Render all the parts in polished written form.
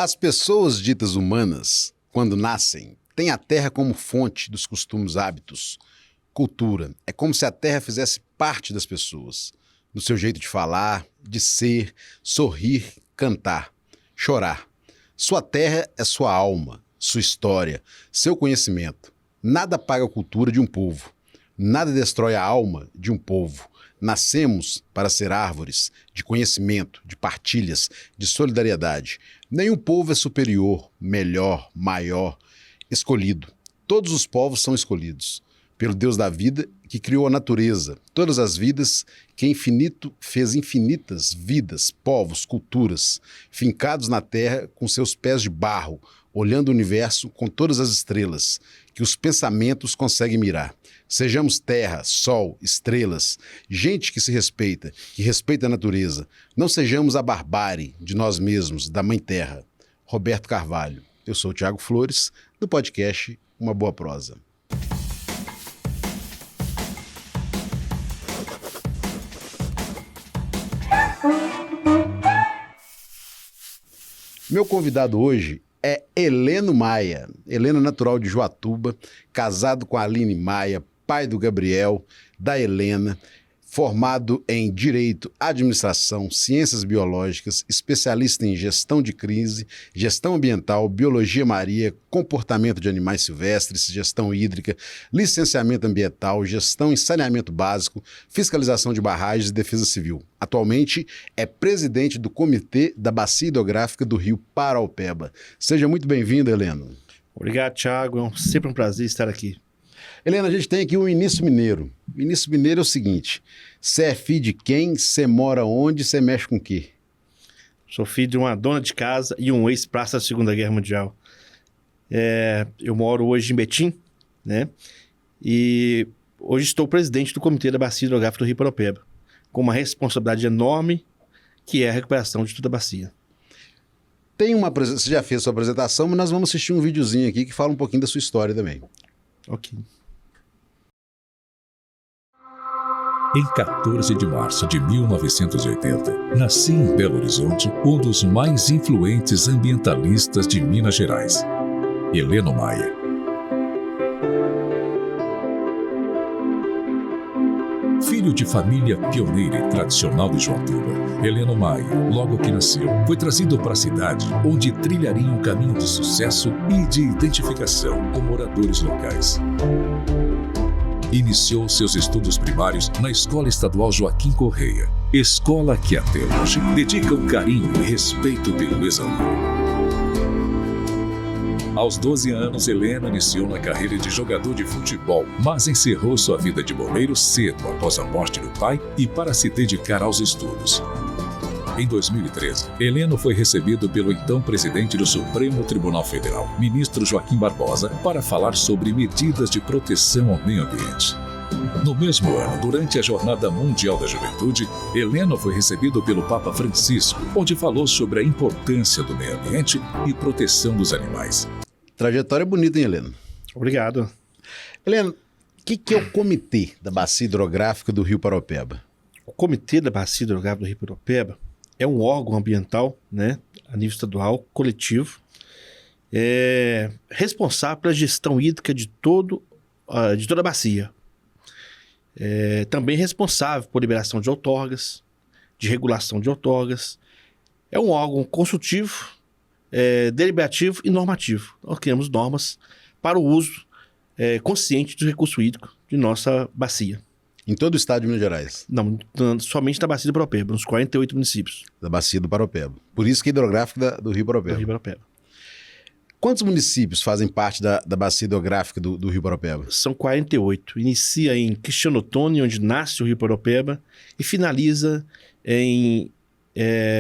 As pessoas ditas humanas, quando nascem, têm a terra como fonte dos costumes, hábitos, cultura. É como se a terra fizesse parte das pessoas, do seu jeito de falar, de ser, sorrir, cantar, chorar. Sua terra é sua alma, sua história, seu conhecimento. Nada apaga a cultura de um povo. Nada destrói a alma de um povo. Nascemos para ser árvores de conhecimento, de partilhas, de solidariedade. Nenhum povo é superior, melhor, maior, escolhido. Todos os povos são escolhidos pelo Deus da vida que criou a natureza, todas as vidas, que é infinito fez infinitas vidas, povos, culturas, fincados na terra com seus pés de barro, olhando o universo com todas as estrelas, que os pensamentos conseguem mirar. Sejamos terra, sol, estrelas, gente que se respeita, que respeita a natureza. Não sejamos a barbárie de nós mesmos, da Mãe Terra. Roberto Carvalho. Eu sou o Thiago Flores, do podcast Uma Boa Prosa. Meu convidado hoje é Heleno Maia. Heleno natural de Joatuba, casado com a Aline Maia, pai do Gabriel, da Helena, formado em Direito, Administração, Ciências Biológicas, especialista em Gestão de Crise, Gestão Ambiental, Biologia Marinha, Comportamento de Animais Silvestres, Gestão Hídrica, Licenciamento Ambiental, Gestão em Saneamento Básico, Fiscalização de Barragens e Defesa Civil. Atualmente é presidente do Comitê da Bacia Hidrográfica do Rio Paraopeba. Seja muito bem-vindo, Heleno. Obrigado, Thiago. É sempre um prazer estar aqui. Helena, a gente tem aqui o Início Mineiro. O Início Mineiro é o seguinte: você é filho de quem, você mora onde, você mexe com o quê? Sou filho de uma dona de casa e um ex-praça da Segunda Guerra Mundial. Eu moro hoje em Betim, né? E hoje estou presidente do Comitê da Bacia Hidrográfica do Rio Paraopeba, com uma responsabilidade enorme, que é a recuperação de toda a bacia. Você já fez sua apresentação, mas nós vamos assistir um videozinho aqui que fala um pouquinho da sua história também. Ok. Em 14 de março de 1980, nascia em Belo Horizonte um dos mais influentes ambientalistas de Minas Gerais, Heleno Maia. Filho de família pioneira e tradicional de Joatuba, Heleno Maia, logo que nasceu, foi trazido para a cidade onde trilharia um caminho de sucesso e de identificação com moradores locais. Iniciou seus estudos primários na Escola Estadual Joaquim Correia, escola que até hoje dedica um carinho e respeito pelo ex-aluno. Aos 12 anos, Heleno iniciou na carreira de jogador de futebol, mas encerrou sua vida de boleiro cedo após a morte do pai e para se dedicar aos estudos. Em 2013, Heleno foi recebido pelo então presidente do Supremo Tribunal Federal, ministro Joaquim Barbosa, para falar sobre medidas de proteção ao meio ambiente. No mesmo ano, durante a Jornada Mundial da Juventude, Heleno foi recebido pelo Papa Francisco, onde falou sobre a importância do meio ambiente e proteção dos animais. Trajetória bonita, hein, Heleno? Obrigado. Heleno, o que é o Comitê da Bacia Hidrográfica do Rio Paraopeba? O Comitê da Bacia Hidrográfica do Rio Paraopeba é um órgão ambiental, né, a nível estadual, coletivo, responsável pela gestão hídrica de toda a bacia. Também responsável por liberação de outorgas, de regulação de outorgas. É um órgão consultivo, deliberativo e normativo. Nós criamos normas para o uso consciente do recurso hídrico de nossa bacia. Em todo o estado de Minas Gerais? Não, somente na Bacia do Paraopeba, nos 48 municípios. Da Bacia do Paraopeba. Por isso que é hidrográfica do Rio Paraopeba. Do Rio Paraopeba. Quantos municípios fazem parte da Bacia Hidrográfica do Rio Paraopeba? São 48. Inicia em Cristiano Ottoni, onde nasce o Rio Paraopeba, e finaliza em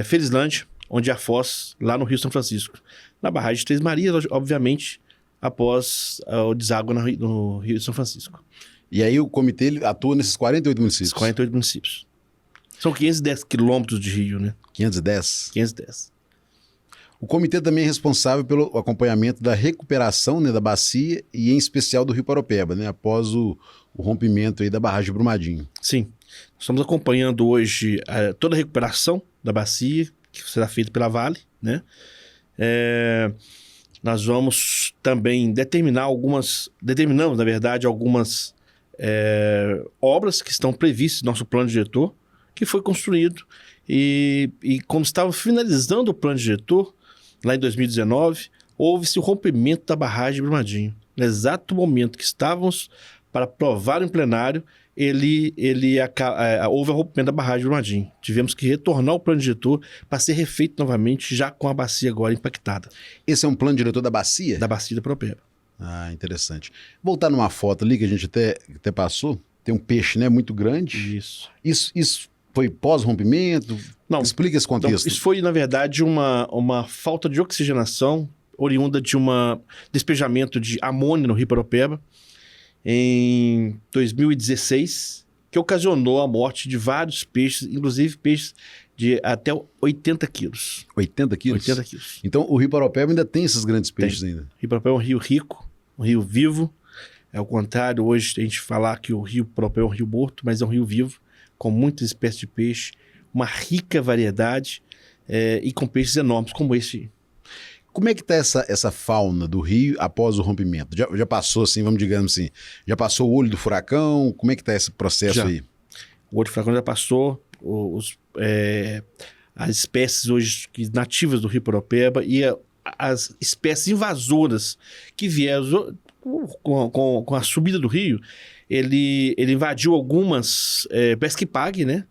Felizlândia, onde é a foz, lá no Rio São Francisco. Na barragem de Três Marias, obviamente, após o deságua no Rio São Francisco. E aí o comitê atua nesses 48 municípios? 48 municípios. São 510 quilômetros de rio, né? 510? 510. O comitê também é responsável pelo acompanhamento da recuperação, né, da bacia e em especial do Rio Paraopeba, né, após o rompimento aí da barragem de Brumadinho. Sim. Estamos acompanhando hoje toda a recuperação da bacia, que será feita pela Vale, né? Nós vamos também determinamos, na verdade, algumas obras que estão previstas no nosso plano diretor, que foi construído, e quando estava finalizando o plano diretor, lá em 2019, houve-se o rompimento da barragem de Brumadinho. No exato momento que estávamos para aprovar em plenário, houve o rompimento da barragem de Brumadinho. Tivemos que retornar ao plano diretor para ser refeito novamente, já com a bacia agora impactada. Esse é um plano diretor da bacia? Da bacia da Paropeba. Ah, interessante. Voltar numa foto ali que a gente até passou, tem um peixe, né, muito grande. Isso foi pós-rompimento? Não. Explica esse contexto. Não, isso foi, na verdade, uma falta de oxigenação oriunda de despejamento de amônia no Rio Paropeba em 2016, que ocasionou a morte de vários peixes, inclusive peixes de até 80 quilos. 80 quilos? 80 quilos. Então o Rio Paropeba ainda tem esses grandes peixes ainda? O Rio Paropeba é um rio rico, um rio vivo. É o contrário, hoje a gente falar que o Rio Paropeba é um rio morto, mas é um rio vivo, com muitas espécies de peixe, uma rica variedade e com peixes enormes como esse. Como é que está essa fauna do rio após o rompimento? Já passou assim, digamos assim, já passou o olho do furacão? Como é que está esse processo aí? O olho do furacão já passou, as espécies hoje nativas do Rio Paropeba e as espécies invasoras que vieram com a subida do rio, ele invadiu algumas pesca-pague, né?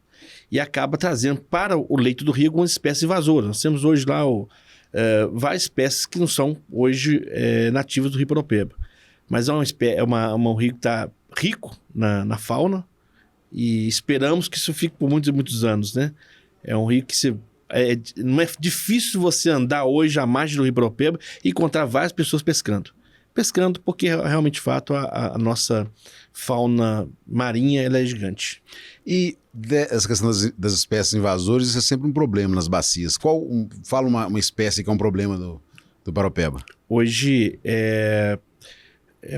E acaba trazendo para o leito do rio algumas espécies invasoras. Nós temos hoje lá várias espécies que não são hoje nativas do Rio Paropeba. Mas é um rio que está rico na fauna e esperamos que isso fique por muitos e muitos anos, né? É um rio que não é difícil você andar hoje à margem do Rio Paropeba e encontrar várias pessoas pescando. Pescando porque realmente, de fato, a nossa fauna marinha ela é gigante. E essa questão das espécies invasoras, isso é sempre um problema nas bacias. Fala uma espécie que é um problema do Paropeba. Hoje é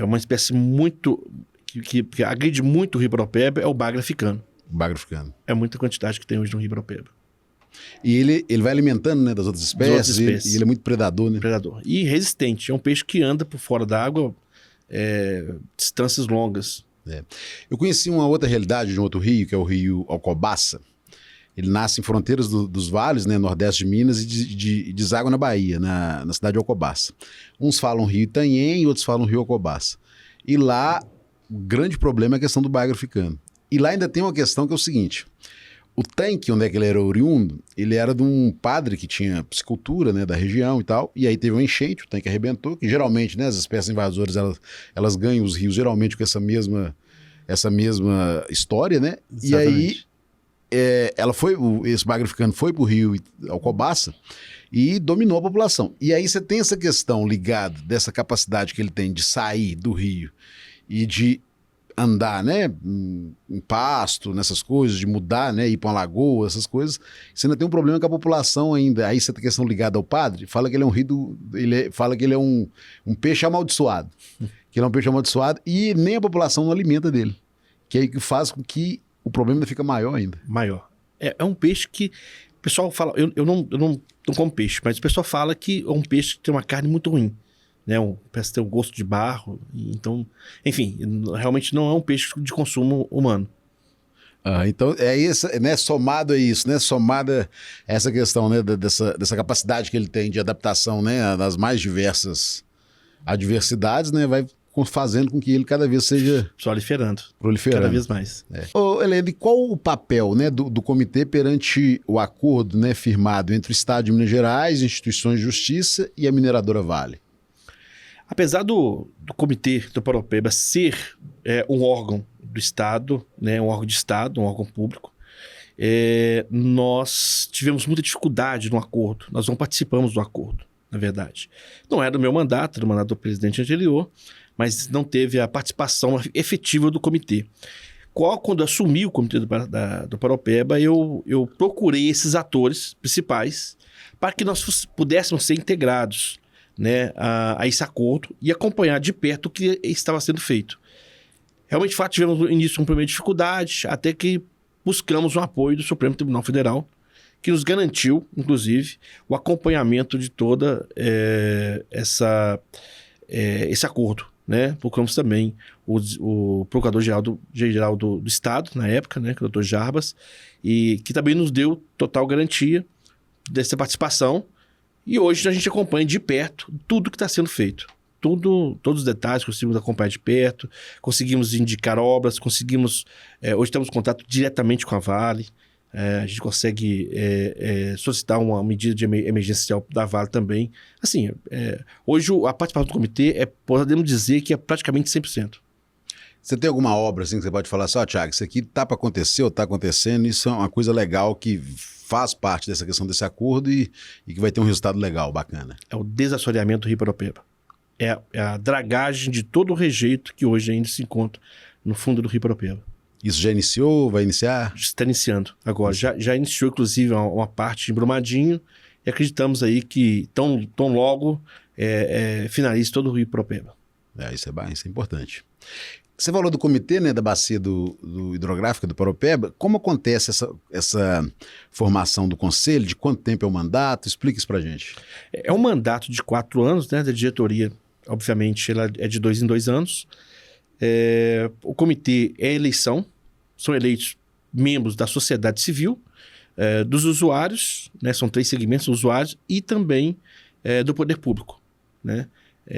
uma espécie muito que agride muito o Rio Paropeba, é o bagre africano. O bagre africano. É muita quantidade que tem hoje no Rio Paropeba. E ele vai alimentando, né, das outras espécies, e ele é muito predador, né? Predador. E resistente. É um peixe que anda por fora da água distâncias longas. Eu conheci uma outra realidade de um outro rio, que é o rio Alcobaça. Ele nasce em fronteiras dos vales, né, nordeste de Minas, e deságua na Bahia, na cidade de Alcobaça. Uns falam rio Itanhem e outros falam rio Alcobaça. E lá, o grande problema é a questão do bagre africano. E lá ainda tem uma questão que é o seguinte: o tanque, onde é que ele era oriundo, ele era de um padre que tinha piscicultura, né, da região e tal, e aí teve uma enchente, o tanque arrebentou, que geralmente, né, as espécies invasoras, elas ganham os rios geralmente com essa mesma história, né? Exatamente. E aí esse bagre africano foi pro rio Alcobaça e dominou a população. E aí você tem essa questão ligada dessa capacidade que ele tem de sair do rio e de andar, né, em pasto, nessas coisas, de mudar, né, ir para uma lagoa, essas coisas. Você ainda tem um problema com a população ainda. Aí você tem a questão ligada ao padre, fala que ele é um rio, fala que ele é um peixe amaldiçoado. Que ele é um peixe amaldiçoado e nem a população não alimenta dele. Que é aí que faz com que o problema ainda fica maior ainda. Maior. É um peixe que o pessoal fala, eu não como peixe, mas o pessoal fala que é um peixe que tem uma carne muito ruim. Né, parece ter um gosto de barro, então, enfim, realmente não é um peixe de consumo humano. Então é isso, né, somado a isso, né, somada a essa questão, né, dessa capacidade que ele tem de adaptação, né, das mais diversas adversidades, né, vai fazendo com que ele cada vez seja proliferando. Cada vez mais. Ô, Helena, e qual o papel, né, do comitê perante o acordo, né, firmado entre o Estado de Minas Gerais, instituições de justiça e a mineradora Vale? Apesar do Comitê do Paropeba ser um órgão do Estado, né, um órgão de Estado, um órgão público, nós tivemos muita dificuldade no acordo. Nós não participamos do acordo, na verdade. Não era do meu mandato, era do mandato do presidente anterior, mas não teve a participação efetiva do comitê. Quando assumi o comitê do Paropeba, eu procurei esses atores principais para que nós pudéssemos ser integrados, né, a esse acordo e acompanhar de perto o que estava sendo feito. Realmente, de fato, tivemos no início uma primeira dificuldade, até que buscamos um apoio do Supremo Tribunal Federal, que nos garantiu, inclusive, o acompanhamento de toda esse acordo, né? Procuramos também o Procurador-Geral do Estado, na época, né? Que é o Dr. Jarbas, e que também nos deu total garantia dessa participação. E hoje a gente acompanha de perto tudo que está sendo feito. Todos os detalhes conseguimos acompanhar de perto, conseguimos indicar obras, hoje temos contato diretamente com a Vale, a gente consegue solicitar uma medida de emergencial da Vale também. Assim, hoje a participação do comitê podemos dizer que é praticamente 100%. Você tem alguma obra assim que você pode falar assim, Thiago, isso aqui tá para acontecer ou está acontecendo, isso é uma coisa legal que faz parte dessa questão desse acordo e que vai ter um resultado legal, bacana? É o desassoreamento do Rio Paropeba. É a dragagem de todo o rejeito que hoje ainda se encontra no fundo do Rio Paropeba. Isso já iniciou? Vai iniciar? Está iniciando agora. Já iniciou, inclusive, uma parte em Brumadinho e acreditamos aí que tão logo finalize todo o Rio Paropeba. Isso é importante. Você falou do comitê, né, da bacia do hidrográfica do Paropeba. Como acontece essa formação do conselho? De quanto tempo é o mandato? Explica isso pra gente. É um mandato de 4 anos, né, da diretoria. Obviamente, ela é de 2 em 2 anos. O comitê é eleição. São eleitos membros da sociedade civil, dos usuários, né, são 3 segmentos, usuários, e também do poder público, né?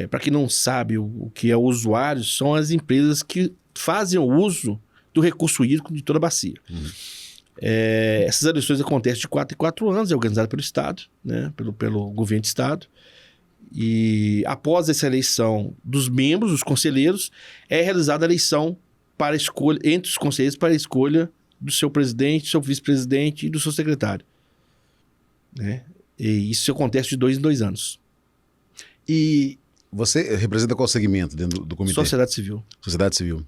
Para quem não sabe o que é o usuário, são as empresas que fazem o uso do recurso hídrico de toda a bacia. Essas eleições acontecem de 4 em 4 anos, é organizada pelo Estado, né, pelo governo de Estado. E após essa eleição dos membros, dos conselheiros, é realizada a eleição para escolha, entre os conselheiros para a escolha do seu presidente, do seu vice-presidente e do seu secretário. Né? E isso acontece de 2 em 2 anos. E você representa qual segmento dentro do comitê? Sociedade civil. Sociedade civil.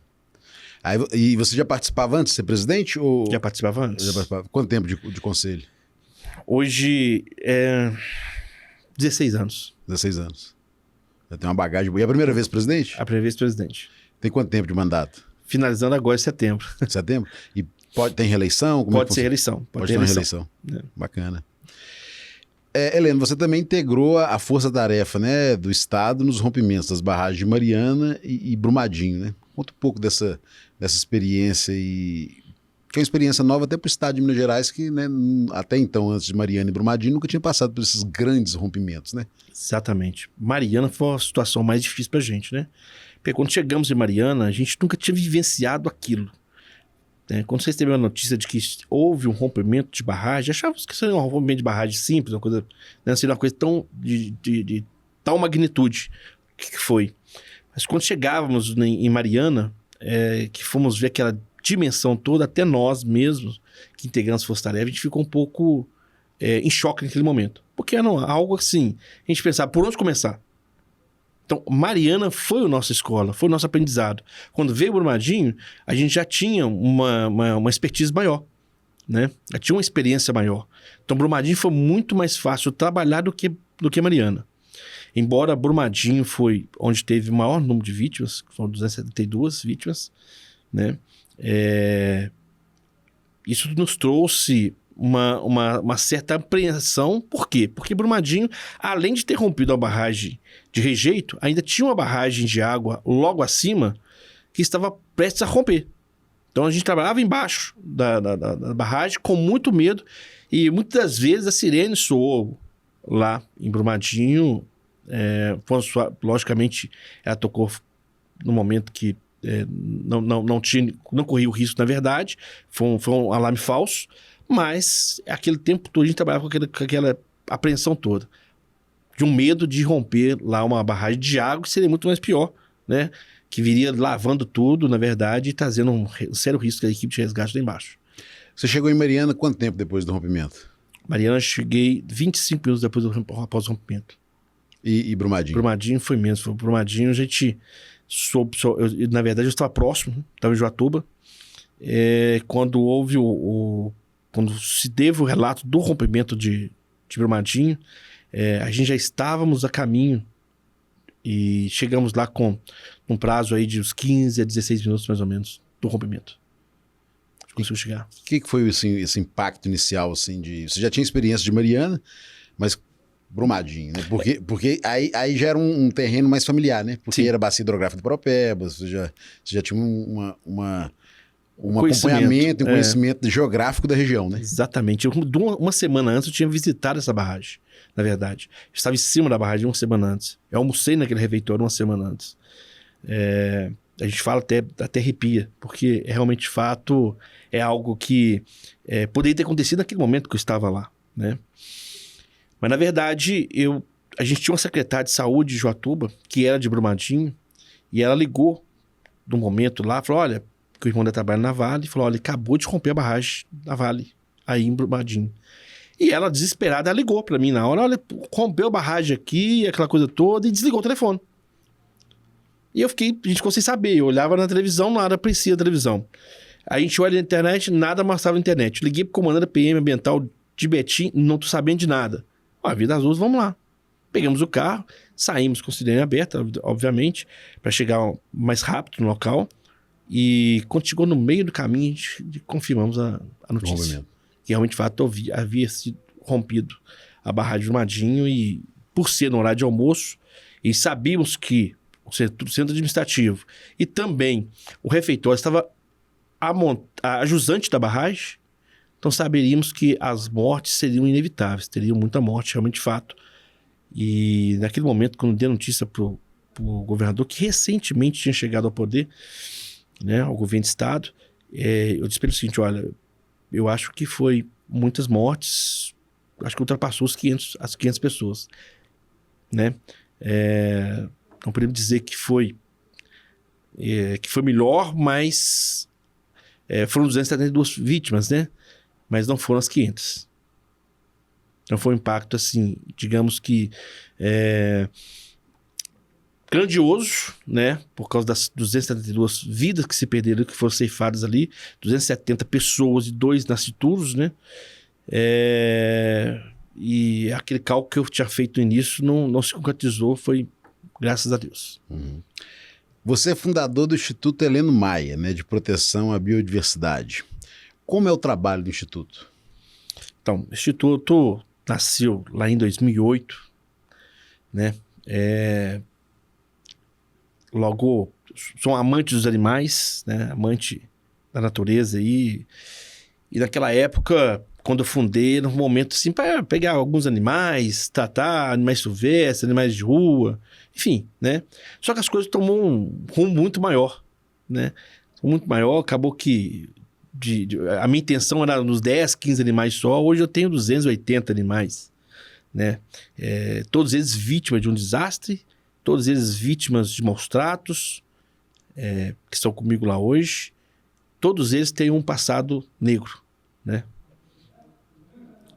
E você já participava antes de ser presidente? Ou... Já participava antes. Quanto tempo de conselho? Hoje, 16 anos. 16 anos. Já tem uma bagagem boa. E a primeira vez presidente? A primeira vez presidente. Tem quanto tempo de mandato? Finalizando agora em setembro. Setembro? E tem reeleição? Pode ser reeleição. Pode ter uma reeleição. Bacana. Heleno, você também integrou a força-tarefa, né, do Estado nos rompimentos das barragens de Mariana e Brumadinho, né? Conta um pouco dessa experiência, que é uma experiência nova até para o Estado de Minas Gerais, que, né, até então, antes de Mariana e Brumadinho, nunca tinha passado por esses grandes rompimentos, né? Exatamente. Mariana foi a situação mais difícil para a gente, né? Porque quando chegamos em Mariana, a gente nunca tinha vivenciado aquilo. Quando vocês teve a notícia de que houve um rompimento de barragem, achávamos que seria um rompimento de barragem simples, uma coisa, né, seria uma coisa tão de tal magnitude que foi. Mas quando chegávamos em Mariana, que fomos ver aquela dimensão toda, até nós mesmos que integramos a Força Tarefa, a gente ficou um pouco em choque naquele momento. Porque era algo assim, a gente pensava, por onde começar? Então, Mariana foi a nossa escola, foi o nosso aprendizado. Quando veio o Brumadinho, a gente já tinha uma expertise maior, né? Já tinha uma experiência maior. Então, Brumadinho foi muito mais fácil trabalhar do que Mariana. Embora Brumadinho foi onde teve o maior número de vítimas, que foram 272 vítimas, né? Isso nos trouxe uma certa apreensão. Por quê? Porque Brumadinho, além de ter rompido a barragem de rejeito, ainda tinha uma barragem de água logo acima que estava prestes a romper. Então a gente trabalhava embaixo da barragem com muito medo e muitas das vezes a sirene soou lá em Brumadinho. Logicamente, ela tocou no momento que não corria o risco, na verdade. Foi um alarme falso. Mas aquele tempo todo a gente trabalhava com aquela apreensão toda. De um medo de romper lá uma barragem de água, que seria muito mais pior, né? Que viria lavando tudo, na verdade, e trazendo um sério risco da equipe de resgate lá embaixo. Você chegou em Mariana quanto tempo depois do rompimento? Mariana, cheguei 25 minutos após o rompimento. E Brumadinho? Brumadinho foi mesmo. Brumadinho a gente soube... na verdade, eu estava próximo, estava em Joatuba. Quando houve quando se teve o relato do rompimento de Brumadinho, a gente já estávamos a caminho e chegamos lá com um prazo aí de uns 15 a 16 minutos, mais ou menos, do rompimento. conseguiu chegar. O que foi assim, esse impacto inicial, assim, de... Você já tinha experiência de Mariana, mas Brumadinho, né? Porque aí já era um terreno mais familiar, né? Porque Sim. era bacia hidrográfica do Paropebas, você já tinha um Conhecimento, acompanhamento, um conhecimento geográfico da região, né? Exatamente. Uma semana antes eu tinha visitado essa barragem, na verdade. Eu estava em cima da barragem uma semana antes. Eu almocei naquele refeitório uma semana antes. A gente fala até arrepia, porque realmente, de fato, é algo que poderia ter acontecido naquele momento que eu estava lá, né? Mas, na verdade, a gente tinha uma secretária de saúde de Joatuba, que era de Brumadinho, e ela ligou num momento lá, falou, olha, que o irmão dela trabalha na Vale, falou, olha, acabou de romper a barragem da Vale, aí em Brumadinho. E ela, desesperada, ela ligou pra mim na hora, olha, rompeu a barragem aqui, aquela coisa toda, e desligou o telefone. E a gente ficou sem saber, eu olhava na televisão, nada aparecia na televisão. Aí a gente olha na internet, nada mostrava na internet. Liguei pro comandante da PM Ambiental de Betim, não tô sabendo de nada. Ó, Vida Azul, vamos lá. Pegamos o carro, saímos com a sirene aberta, obviamente, para chegar mais rápido no local. E quando chegou no meio do caminho, a gente confirmamos a notícia. Que realmente, de fato, havia sido rompido a barragem de Brumadinho e, por ser no horário de almoço, e sabíamos que o centro administrativo e também o refeitório estava a jusante da barragem, então saberíamos que as mortes seriam inevitáveis, teriam muita morte, realmente, de fato. E naquele momento, quando dei a notícia pro governador, que recentemente tinha chegado ao poder, né, ao governo do estado, eu disse para ele o seguinte, olha, eu acho que foi muitas mortes, acho que ultrapassou as 500 pessoas, né? Não podemos dizer que foi melhor, mas foram 272 vítimas, né? Mas não foram as 500. Então foi um impacto, assim, digamos que grandioso, né? Por causa das 272 vidas que se perderam, que foram ceifadas ali, 270 pessoas e 2 nascituros, né? E aquele cálculo que eu tinha feito no início não se concretizou, foi graças a Deus. Uhum. Você é fundador do Instituto Heleno Maia, né, de proteção à biodiversidade. Como é o trabalho do Instituto? Então, o Instituto nasceu lá em 2008, né? Logo, sou um amante dos animais, né? Amante da natureza e naquela época, quando eu fundei, era um momento assim para pegar alguns animais, tratar animais silvestres, animais de rua, enfim, né? Só que as coisas tomou um rumo muito maior, né? Muito maior, acabou que a minha intenção era nos 10, 15 animais só, hoje eu tenho 280 animais, né? Todos eles vítimas de um desastre, todos eles vítimas de maus tratos, que estão comigo lá hoje, todos eles têm um passado negro, né?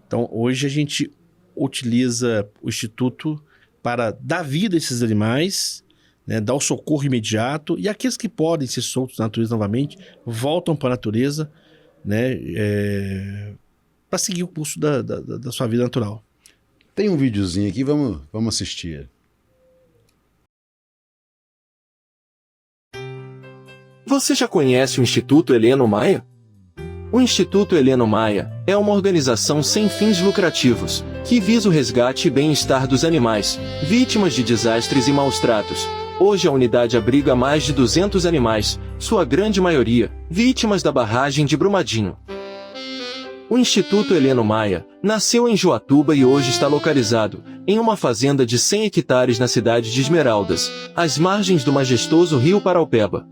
Então, hoje a gente utiliza o Instituto para dar vida a esses animais, né, dar o socorro imediato, e aqueles que podem ser soltos na natureza novamente, voltam para a natureza, né, para seguir o curso da sua vida natural. Tem um videozinho aqui, vamos assistir. Você já conhece o Instituto Heleno Maia? O Instituto Heleno Maia é uma organização sem fins lucrativos, que visa o resgate e bem-estar dos animais, vítimas de desastres e maus-tratos. Hoje a unidade abriga mais de 200 animais, sua grande maioria, vítimas da barragem de Brumadinho. O Instituto Heleno Maia nasceu em Joatuba e hoje está localizado em uma fazenda de 100 hectares na cidade de Esmeraldas, às margens do majestoso rio Paraupeba.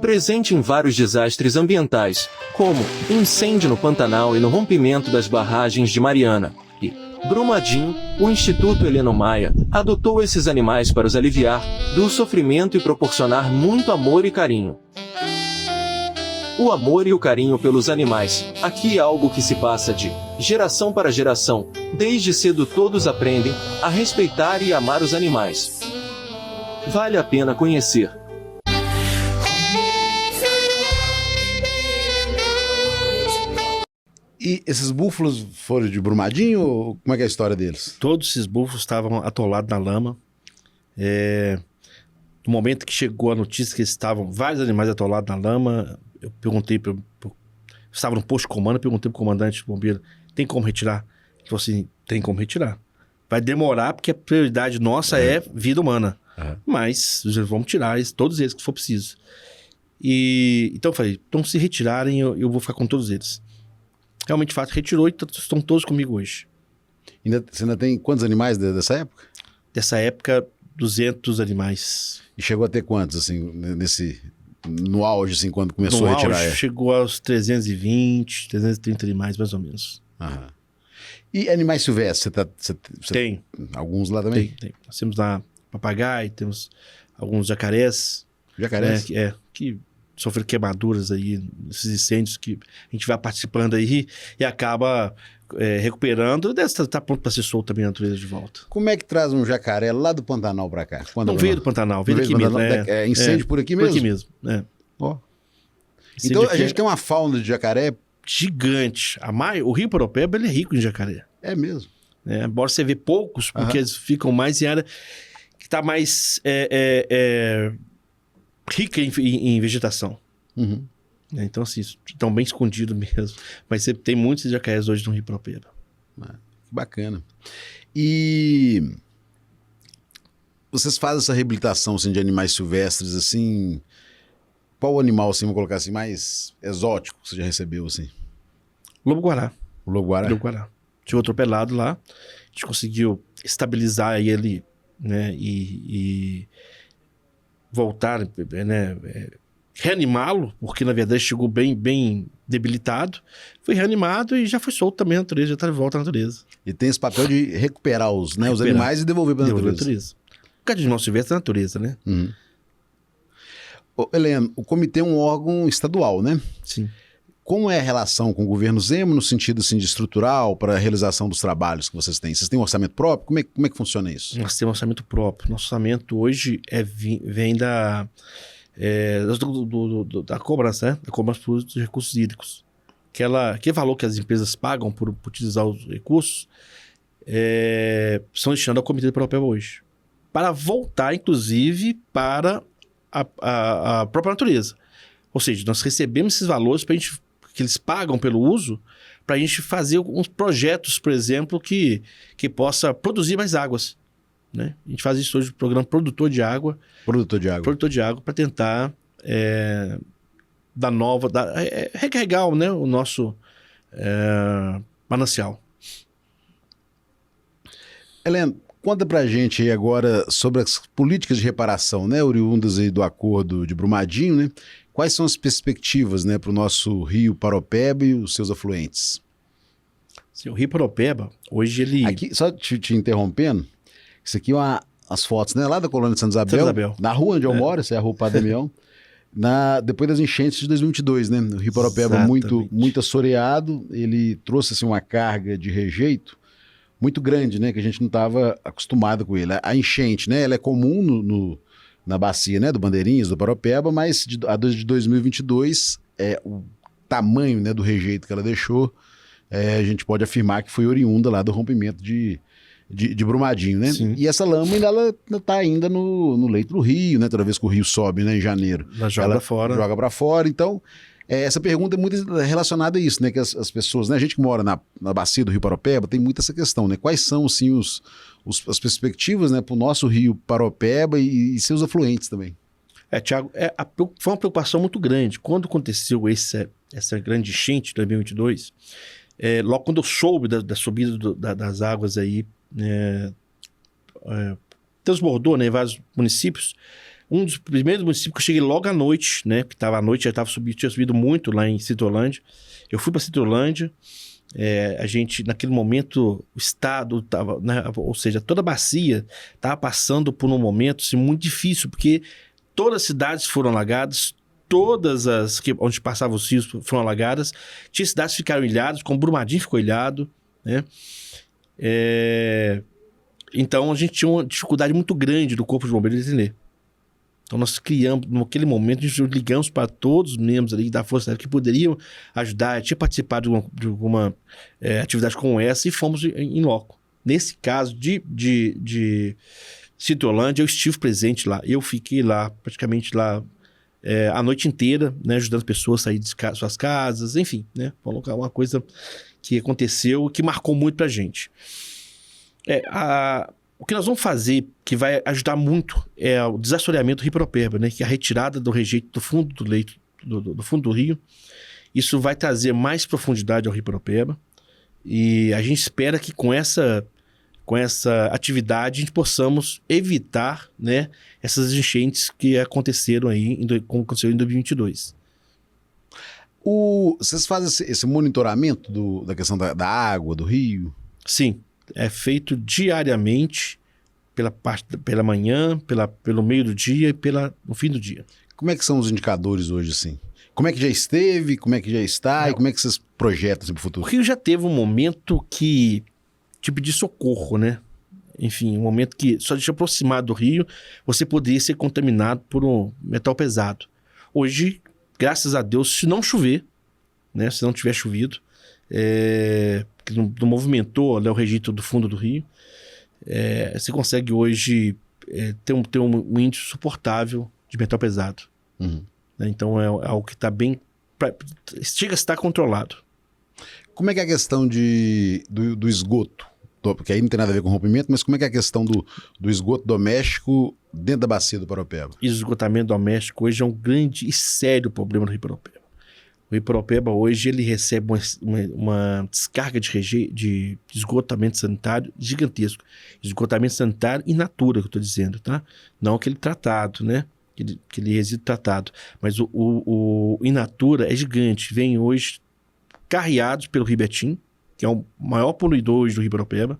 Presente em vários desastres ambientais, como incêndio no Pantanal e no rompimento das barragens de Mariana e Brumadinho, o Instituto Heleno Maia adotou esses animais para os aliviar do sofrimento e proporcionar muito amor e carinho. O amor e o carinho pelos animais, aqui é algo que se passa de geração para geração, desde cedo todos aprendem a respeitar e amar os animais. Vale a pena conhecer. E esses búfalos foram de Brumadinho ou como é que é a história deles? Todos esses búfalos estavam atolados na lama. No momento que chegou a notícia que estavam vários animais atolados na lama, eu perguntei para estava no posto de comando, eu perguntei pro comandante bombeiro, tem como retirar? Ele falou assim, tem como retirar. Vai demorar porque a prioridade nossa é vida humana. Mas vamos tirar todos eles que for preciso. Então eu falei, então se retirarem, eu vou ficar com todos eles. Realmente, de fato, retirou e estão todos comigo hoje. Você ainda tem quantos animais dessa época? Dessa época, 200 animais. E chegou a ter quantos, assim, no auge, assim, quando começou a retirar? Auge, chegou aos 320, 330 animais, mais ou menos. Aham. E animais silvestres? Tem. Alguns lá também? Tem. Nós temos lá papagaio, temos alguns jacarés. Jacarés? Que sofreram queimaduras aí, esses incêndios que a gente vai participando aí e acaba recuperando. Deve estar pronto para ser solto também na natureza de volta. Como é que traz um jacaré lá do Pantanal para cá? Não veio do Pantanal, veio daqui mesmo. Incêndio por aqui mesmo? Por aqui mesmo, Oh. Então a gente tem uma fauna de jacaré gigante. O Rio Paropeba, ele é rico em jacaré. É mesmo. Embora você vê poucos, porque eles ficam mais em área que está mais rica em vegetação. Uhum. Então, assim, estão bem escondidos mesmo. Mas você tem muitos jacarés hoje no Rio Paropeba. Que bacana. E vocês fazem essa reabilitação assim, de animais silvestres, assim... Qual animal, assim, vou colocar assim, mais exótico que você já recebeu, assim? Lobo-guará. O lobo-guará? Lobo-guará. Chegou atropelado lá. A gente conseguiu estabilizar ele, né? E voltar, né? Reanimá-lo, porque na verdade chegou bem debilitado. Foi reanimado e já foi solto também na natureza, já está de volta à natureza. E tem esse papel de recuperar os animais e devolver para a natureza. O cara de animal silvestre é a natureza, né? Uhum. Heleno, o comitê é um órgão estadual, né? Sim. Como é a relação com o governo Zema no sentido assim, de estrutural para a realização dos trabalhos que vocês têm? Vocês têm um orçamento próprio? Como é que funciona isso? Nós temos um orçamento próprio. Nosso orçamento hoje vem da cobrança, né? Da cobrança dos recursos hídricos. Que valor que as empresas pagam por utilizar os recursos são destinados ao Comitê do Paropeba hoje. Para voltar, inclusive, para a própria natureza. Ou seja, nós recebemos esses valores que eles pagam pelo uso para a gente fazer uns projetos, por exemplo, que possa produzir mais águas. Né? A gente faz isso hoje no programa Produtor de Água. Produtor de água para tentar recarregar, né, o nosso manancial. Heleno, conta pra gente aí agora sobre as políticas de reparação, né, oriundas aí do acordo de Brumadinho, né? Quais são as perspectivas, né, para o nosso Rio Paropeba e os seus afluentes? Sim, o Rio Paropeba, hoje ele... Aqui, só te interrompendo, isso aqui é as fotos, né, lá da colônia de Santa Isabel, na rua onde eu moro, essa é a rua Padre Damião, depois das enchentes de 2022, né? O Rio Paropeba muito assoreado, ele trouxe assim, uma carga de rejeito muito grande, né, que a gente não estava acostumado com ele. A enchente, né, ela é comum na bacia, né, do Bandeirinhas, do Paropeba, mas a de 2022, o tamanho, né, do rejeito que ela deixou, a gente pode afirmar que foi oriunda lá do rompimento de Brumadinho, né? Sim. E essa lama ela está ainda no leito do rio, né? Toda vez que o rio sobe, né, em janeiro. Ela joga para fora. Então, essa pergunta é muito relacionada a isso, né? Que as pessoas, né? A gente que mora na bacia do Rio Paropeba tem muito essa questão, né? Quais são, assim, as perspectivas, né, para o nosso Rio Paropeba e seus afluentes também? Tiago, foi uma preocupação muito grande. Quando aconteceu essa grande enchente de 2022, logo quando eu soube da subida das águas aí, transbordou, né, em vários municípios. Um dos primeiros municípios que eu cheguei logo à noite, né, que à noite já tinha subido muito lá em Citrolândia. Eu fui para Citrolândia, a gente, naquele momento, o estado estava, né, ou seja, toda a bacia estava passando por um momento assim, muito difícil, porque todas as cidades foram alagadas, todas onde passavam os rios foram alagadas, tinha cidades que ficaram ilhadas, como Brumadinho ficou ilhado, né? Então a gente tinha uma dificuldade muito grande do Corpo de Bombeiros de atender. Então nós criamos, naquele momento, a gente ligamos para todos os membros ali da Força Aérea que poderiam ajudar, tinha participado de alguma atividade como essa e fomos em loco. Nesse caso de Citrolândia, eu estive presente lá. Eu fiquei lá, praticamente lá, a noite inteira, né, ajudando as pessoas a sair de suas casas, enfim, né, colocar uma coisa que aconteceu que marcou muito pra gente. O que nós vamos fazer, que vai ajudar muito, é o desassoreamento do Rio Paropeba, né, que é a retirada do rejeito do fundo do leito, do fundo do rio. Isso vai trazer mais profundidade ao Rio Paropeba e a gente espera que com essa atividade a gente possamos evitar, né, essas enchentes que aconteceram aí, como aconteceu em 2022. Vocês fazem esse monitoramento da questão da água, do rio? Sim, é feito diariamente, pela manhã, pelo meio do dia e no fim do dia. Como é que são os indicadores hoje, assim? Como é que já esteve, como é que já está e como é que vocês projetam assim, para o futuro? O rio já teve um momento tipo de socorro, né? Enfim, um momento que só de se aproximar do rio, você poderia ser contaminado por um metal pesado. Hoje, graças a Deus, se não chover, né? Se não tiver chovido, que não movimentou, né, o rejeito do fundo do rio, você consegue hoje ter um índice suportável de metal pesado. Uhum. Né? Então é algo que está bem... chega a estar controlado. Como é que é a questão do esgoto? Porque aí não tem nada a ver com rompimento, mas como é que é a questão do esgoto doméstico dentro da bacia do Paropeba? Esgotamento doméstico hoje é um grande e sério problema no Rio Paropeba. O Rio Paropeba hoje ele recebe uma descarga de esgotamento sanitário gigantesco. Esgotamento sanitário in natura, que eu estou dizendo, tá? Não aquele tratado, né? Aquele resíduo tratado. Mas o in natura é gigante. Vem hoje carreados pelo Rio Betim, que é o maior poluidor hoje do Rio Paropeba.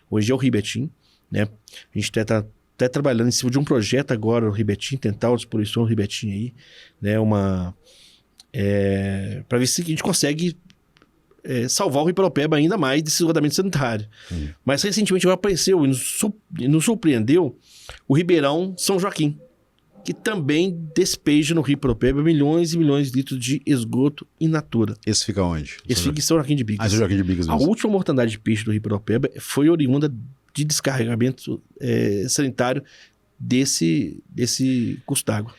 Hoje é o Rio Betim, né? A gente está até trabalhando em cima de um projeto agora, o Rio Betim, tentar a despoluição do Rio Betim aí, né? Para ver se a gente consegue salvar o Rio Paropeba ainda mais desse esgotamento sanitário. Mas recentemente apareceu e nos surpreendeu o Ribeirão São Joaquim, que também despeja no Rio Paropeba milhões e milhões de litros de esgoto in natura. Esse fica onde? Esse fica em São Joaquim de Bicas. São Joaquim de Bicas A mesmo. última mortandade de peixe do Rio Paropeba foi oriunda de descarregamento sanitário desse curso d'água.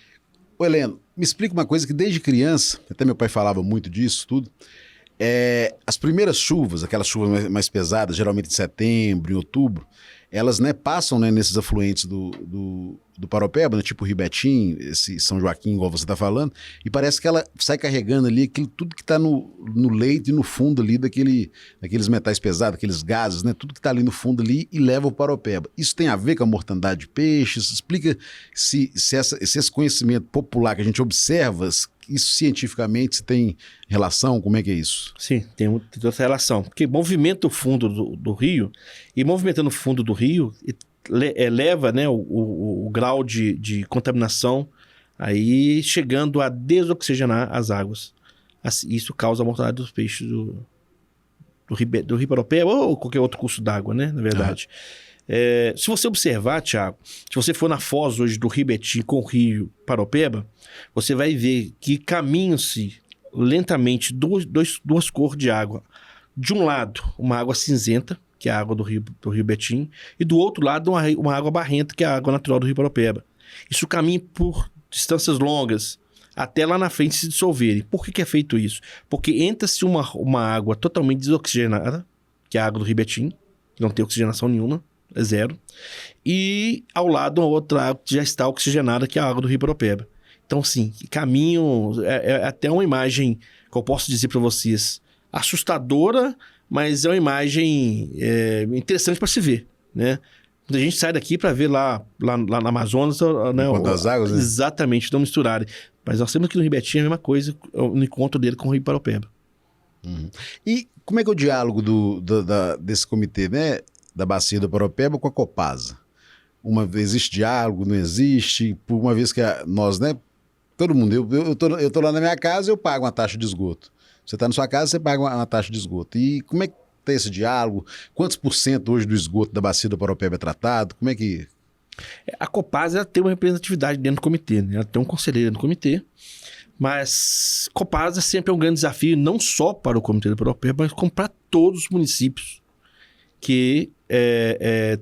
Ô Heleno, me explica uma coisa que desde criança, até meu pai falava muito disso tudo, as primeiras chuvas, aquelas chuvas mais pesadas, geralmente em setembro, em outubro, elas, né, passam, né, nesses afluentes do Paropeba, né, tipo o Rio Betim, esse São Joaquim, igual você está falando, e parece que ela sai carregando ali tudo que está no leito e no fundo ali daqueles metais pesados, aqueles gases, né, tudo que está ali no fundo ali e leva o Paropeba. Isso tem a ver com a mortandade de peixes? Explica se esse conhecimento popular que a gente observa, isso cientificamente se tem relação, como é que é isso? Sim, tem toda essa relação. Porque movimenta o fundo do rio, e movimentando o fundo do rio, eleva, né, o grau de contaminação, aí chegando a desoxigenar as águas. Isso causa a mortandade dos peixes do Rio Paropeba ou qualquer outro curso d'água, né, na verdade. Se você observar, Thiago, se você for na foz hoje do Rio Betim com o Rio Paropeba, você vai ver que caminham-se lentamente duas cores de água. De um lado, uma água cinzenta, que é a água do Rio Betim, e do outro lado, uma água barrenta, que é a água natural do Rio Paropeba. Isso caminha por distâncias longas, até lá na frente se dissolverem. Por que é feito isso? Porque entra-se uma água totalmente desoxigenada, que é a água do Rio Betim, que não tem oxigenação nenhuma, é zero, e ao lado uma outra água que já está oxigenada, que é a água do Rio Paropeba. Então, sim, caminho é até uma imagem que eu posso dizer para vocês assustadora, mas é uma imagem interessante para se ver, né? Quando a gente sai daqui para ver lá na Amazonas, né, as águas, né? Exatamente, não misturarem. Mas nós temos aqui no Rio Betim a mesma coisa, no encontro dele com o Rio Paropeba. E como é que é o diálogo desse comitê, né, da bacia do Paropeba com a Copasa? Existe diálogo, não existe? Por uma vez que nós, né, todo mundo, eu tô lá na minha casa, eu pago uma taxa de esgoto. Você está na sua casa, você paga uma taxa de esgoto. E como é que tem esse diálogo? Quantos % hoje do esgoto da bacia do Paropeba é tratado? Como é que... A Copasa ela tem uma representatividade dentro do comitê, né? Ela tem um conselheiro no comitê, mas Copasa sempre é um grande desafio, não só para o comitê do Paropeba, mas como para todos os municípios que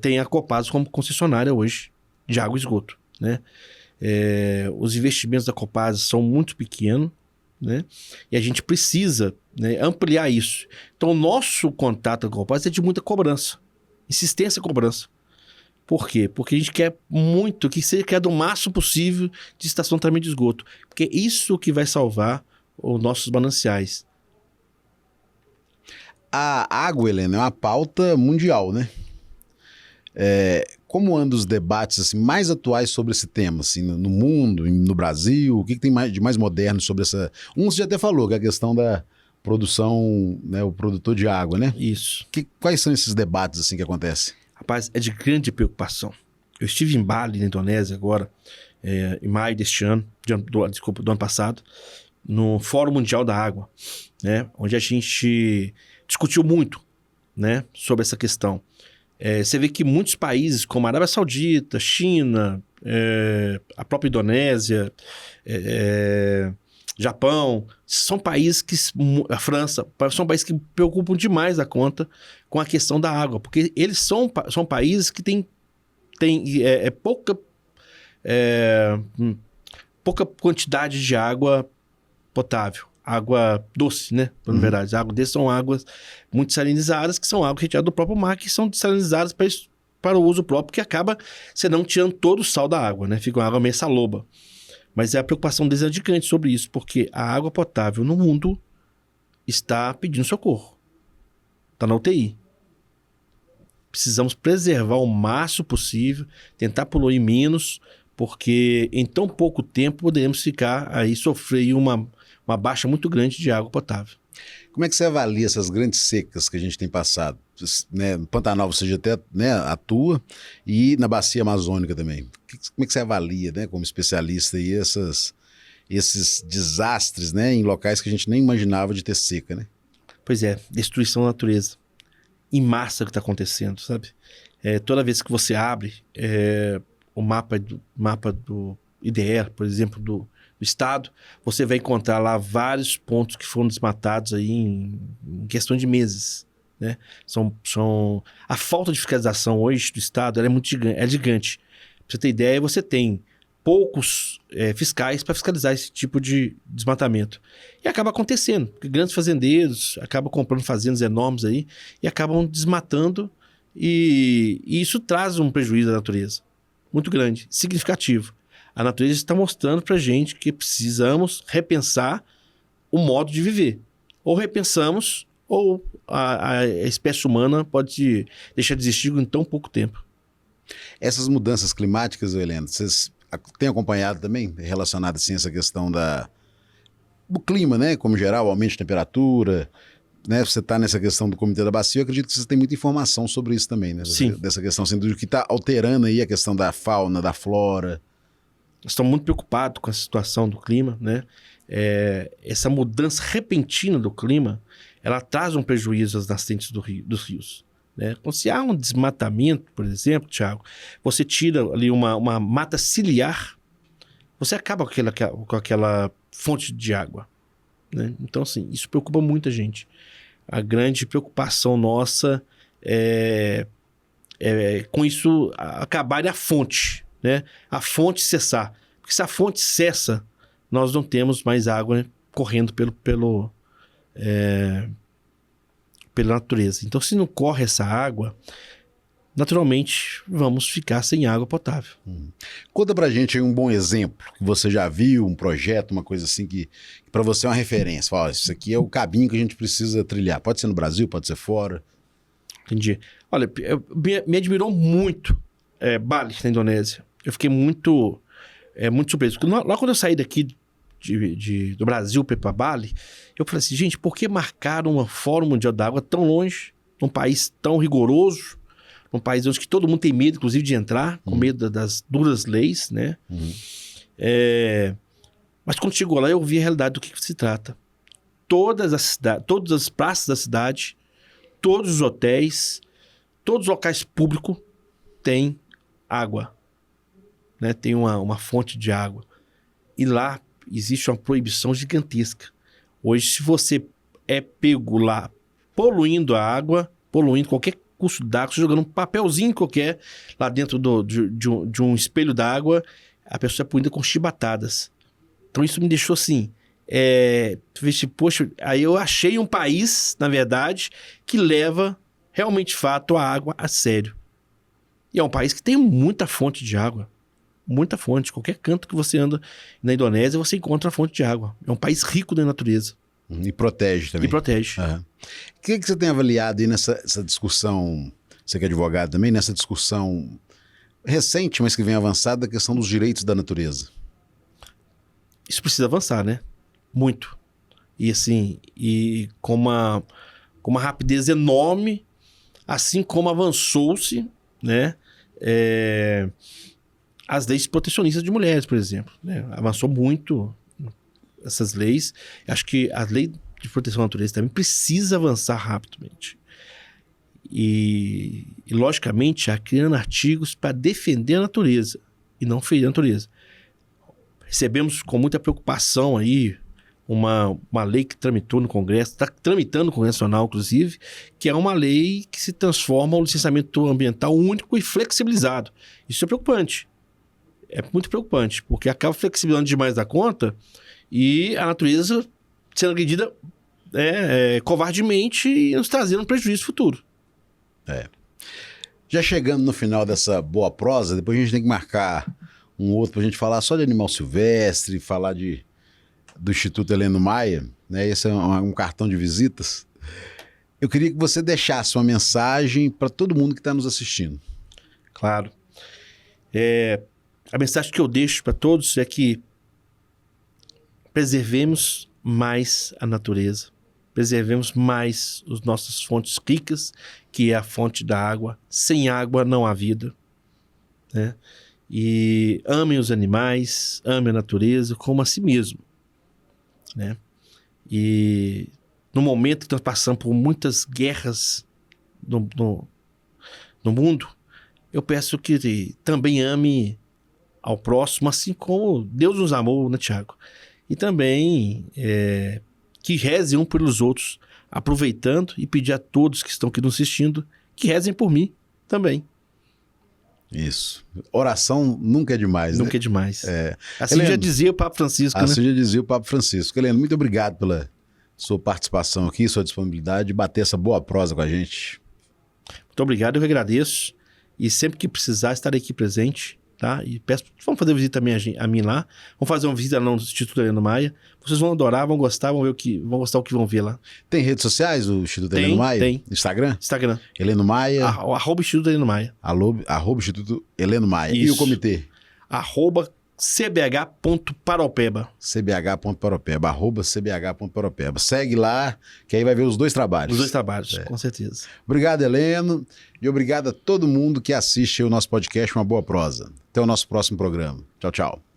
tem a Copasa como concessionária hoje de água e esgoto, né? Os investimentos da Copasa são muito pequenos, né? E a gente precisa, né, ampliar isso. Então, o nosso contato com a Copasa é de muita cobrança, insistência e cobrança. Por quê? Porque a gente quer muito que seja criado o máximo possível de estação de tratamento de esgoto. Porque é isso que vai salvar os nossos mananciais. A água, Helena, é uma pauta mundial, né? Como andam os debates assim, mais atuais sobre esse tema, assim, no mundo, no Brasil? O que tem de mais moderno sobre essa... Você já até falou, que é a questão da produção, né, o produtor de água, né? Isso. Quais são esses debates assim, que acontecem? Rapaz, é de grande preocupação. Eu estive em Bali, na Indonésia, agora, em maio deste ano, do ano passado, no Fórum Mundial da Água, né, onde a gente discutiu muito, né, sobre essa questão. Você vê que muitos países, como a Arábia Saudita, China, a própria Indonésia, Japão, são países que... A França, são países que preocupam demais a conta com a questão da água, porque eles são países que têm pouca quantidade de água potável, água doce, né? Na verdade, as águas desses são águas muito salinizadas, que são águas retiradas do próprio mar, que são desalinizadas para o uso próprio, que acaba, você não tirando todo o sal da água, né? Fica uma água meio saloba. Mas a preocupação deles é gigante sobre isso, porque a água potável no mundo está pedindo socorro. Está na UTI. Precisamos preservar o máximo possível, tentar poluir menos, porque em tão pouco tempo poderemos ficar aí, sofrer uma baixa muito grande de água potável. Como é que você avalia essas grandes secas que a gente tem passado? Né, no Pantanal você já até, né, atua, e na Bacia Amazônica também. Como é que você avalia, né, como especialista, aí, esses desastres, né, em locais que a gente nem imaginava de ter seca, né? Pois é, destruição da natureza. Em massa que está acontecendo, sabe? Toda vez que você abre o mapa do IDR, por exemplo, do estado, você vai encontrar lá vários pontos que foram desmatados aí em questão de meses, né? A falta de fiscalização hoje do estado, ela é gigante. Pra você ter ideia, você tem poucos fiscais para fiscalizar esse tipo de desmatamento. E acaba acontecendo, porque grandes fazendeiros acabam comprando fazendas enormes aí e acabam desmatando, e isso traz um prejuízo à natureza muito grande, significativo. A natureza está mostrando para a gente que precisamos repensar o modo de viver. Ou repensamos, ou a espécie humana pode deixar de existir em tão pouco tempo. Essas mudanças climáticas, Helena, vocês têm acompanhado também, relacionado assim, a essa questão do clima, né? Como geral, aumento de temperatura, né? Você está nessa questão do Comitê da Bacia, eu acredito que vocês têm muita informação sobre isso também, né? Sim. Dessa questão, assim, do que está alterando aí a questão da fauna, da flora. Estamos muito preocupados com a situação do clima, né? Essa mudança repentina do clima, ela traz um prejuízo às nascentes dos rios, né? Então, se há um desmatamento, por exemplo, Thiago, você tira ali uma mata ciliar, você acaba com aquela fonte de água, né? Então, assim, isso preocupa muita gente. A grande preocupação nossa é com isso acabar a fonte, né? A fonte cessar. Porque se a fonte cessa, nós não temos mais água, né, correndo pela natureza. Então, se não corre essa água, naturalmente vamos ficar sem água potável. Conta pra gente aí um bom exemplo que você já viu, um projeto, uma coisa assim que para você é uma referência. Fala, isso aqui é o caminho que a gente precisa trilhar. Pode ser no Brasil, pode ser fora. Entendi. Olha, me admirou muito Bali, na Indonésia. Eu fiquei muito surpreso. Porque lá quando eu saí daqui do Brasil para Bali, eu falei assim, gente, por que marcaram um Fórum Mundial da Água tão longe, num país tão rigoroso, num país onde todo mundo tem medo, inclusive, de entrar, com medo das duras leis, né? Mas quando chegou lá, eu vi a realidade do que se trata. Todas as praças da cidade, todos os hotéis, todos os locais públicos têm água, né? Tem uma fonte de água. E lá existe uma proibição gigantesca. Hoje, se você é pego lá poluindo a água, poluindo qualquer curso d'água, jogando um papelzinho qualquer lá dentro de um espelho d'água, a pessoa é punida com chibatadas. Então isso me deixou assim... poxa, aí eu achei um país, na verdade, que leva realmente, de fato, a água a sério. E é um país que tem muita fonte de água. Muita fonte. Qualquer canto que você anda na Indonésia, você encontra a fonte de água. É um país rico da natureza. E protege também. E protege. Uhum. O que você tem avaliado aí nessa discussão, você que é advogado também, nessa discussão recente, mas que vem avançada, da questão dos direitos da natureza? Isso precisa avançar, né? Muito. E assim, com uma rapidez enorme, assim como avançou-se, né? As leis protecionistas de mulheres, por exemplo. Né? Avançou muito essas leis. Acho que a lei de proteção à natureza também precisa avançar rapidamente. E logicamente, criando artigos para defender a natureza e não ferir a natureza. Recebemos com muita preocupação aí uma lei que tramitou no Congresso, está tramitando no Congresso Nacional, inclusive, que é uma lei que se transforma um licenciamento ambiental único e flexibilizado. Isso é preocupante. É muito preocupante, porque acaba flexibilizando demais da conta e a natureza sendo agredida covardemente e nos trazendo um prejuízo futuro. Já chegando no final dessa boa prosa, depois a gente tem que marcar um outro para a gente falar só de animal silvestre, falar do Instituto Heleno Maia, né? Esse é um cartão de visitas. Eu queria que você deixasse uma mensagem para todo mundo que está nos assistindo. Claro. A mensagem que eu deixo para todos é que preservemos mais a natureza, preservemos mais as nossas fontes ricas, que é a fonte da água. Sem água não há vida, né? E amem os animais, amem a natureza como a si mesmo, né? E no momento que nós passamos por muitas guerras no mundo, eu peço que também ame ao próximo, assim como Deus nos amou, né, Tiago? E também que rezem um pelos outros, aproveitando e pedir a todos que estão aqui nos assistindo que rezem por mim também. Isso. Oração nunca é demais, Nunca né? é demais. Assim Heleno, já dizia o Papa Francisco, né? Assim já dizia o Papa Francisco. Heleno, muito obrigado pela sua participação aqui, sua disponibilidade de bater essa boa prosa com a gente. Muito obrigado, eu que agradeço. E sempre que precisar, estarei aqui presente, tá? E peço, vamos fazer visita a mim lá. Vamos fazer uma visita no Instituto Heleno Maia. Vocês vão adorar, vão gostar, vão gostar do que vão ver lá. Tem redes sociais, o Instituto Heleno Maia? Tem. Instagram? Instagram. Heleno Maia. Arroba Instituto Heleno Maia. Arroba Instituto Heleno Maia. Isso. E o comitê? Arroba cbh.paropeba. cbh.paropeba. Arroba cbh.paropeba. Segue lá, que aí vai ver os dois trabalhos. Os dois trabalhos, com certeza. Obrigado, Heleno. E obrigado a todo mundo que assiste o nosso podcast Uma Boa Prosa. Até o nosso próximo programa. Tchau, tchau.